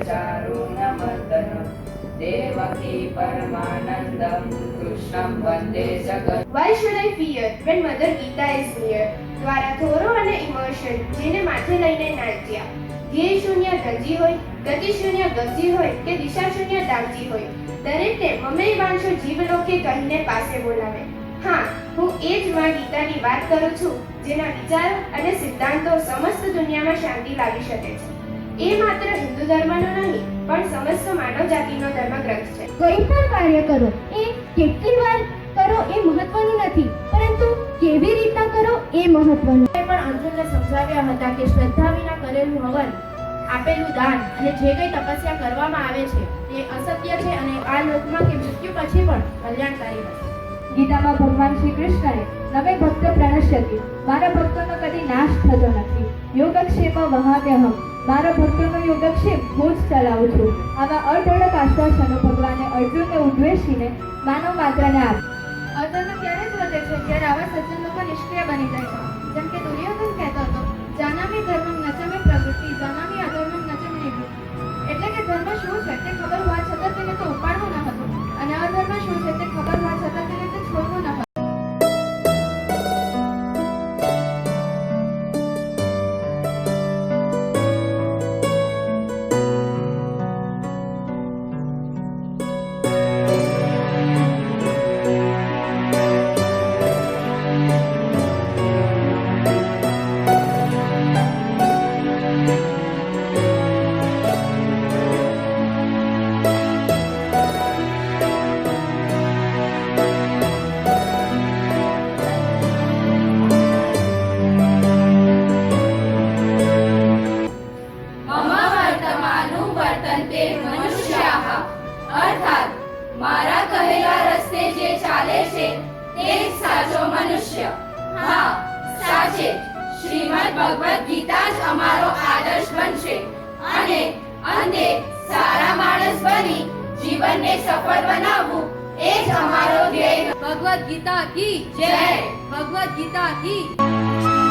चारुणमर्दनं देवकी परमानन्दं कृष्णं वन्दे जगत्. Why should I fear when Mother Gita is near? દ્વારા થોરો અને ઇમોશન જેને માથે લઈને નાચ્યા. ધ્યેય શૂન્ય ધજી હોય, ગતિ શૂન્ય ગજી હોય કે દિશા શૂન્ય દાગજી હોય, દરેકને મમે વાંચો જીવલોકે કહીને પાસે બોલાવે. હા, હું એ જ માં ગીતાની વાત કરું છું જેના વિચારો અને સિદ્ધાંતો સમસ્ત દુનિયામાં શાંતિ લાવી શકે છે. એ માત્ર હિન્દુ ધર્મનો નહીં પણ સમસ્ત માનવ જાતિનો ધર્મગ્રંથ છે. કોઈ પણ કાર્ય કરો એ કેટલી વાર કરો એ મહત્વનું નથી, પરંતુ કેવી રીતના કરો એ મહત્વનું. પણ અર્જુનને સમજાવ્યા હતા કે શ્રદ્ધા વિના કરેલું હવન, આપેલું દાન અને જે કંઈ તપસ્યા કરવામાં આવે છે તે અસત્ય છે અને આ લોકમાં કે મૃત્યુ પછી પણ કલ્યાણકારી નથી. ગીતામાં ભગવાન શ્રી કૃષ્ણએ નવે ભક્ત પ્રણશ્યતિ, મારા ભક્તોનો કદી નાશ થતો નથી. યોગક્ષેમ વહામ્યહમ, મારા ભક્તોનો યોગક્ષેમ હું જ ચલાવું છું. આવા અઢળક આશ્વાસનો ભગવાને અર્જુનને ઉદ્વેશીને માનવ માત્રને આપ્યા. અધર્મ ત્યારે જ વધે છે જ્યારે આવા સજ્જન લોકો નિષ્ક્રિય બની જાય છે. જેમ કે દુર્યોધન કહેતો હતો, જાનામી ધર્મમ નચમે પ્રવૃત્તિ, જાનામી અધર્મમ નચમે નિવૃત્તિ. એટલે કે ધર્મ શું છે તે ખબર હોવા છતાં તેને તો ઉપાડવું ન હતું, અને અધર્મ શું છે તે ખબર હોવા છતાં તેને તે છોડવું ન હતું. અર્થાત મારા કહેલા રસ્તે જે ચાલે છે તે જ સાચો મનુષ્ય. હા, સાચે શ્રીમદ ભગવદ ગીતા જ અમારો આદર્શ બનશે અને અંતે સારા માણસ બની જીવનને સફળ બનાવવું એ જ અમારો ધ્યેય. ભગવદ ગીતા કી જય. ભગવદ ગીતા કી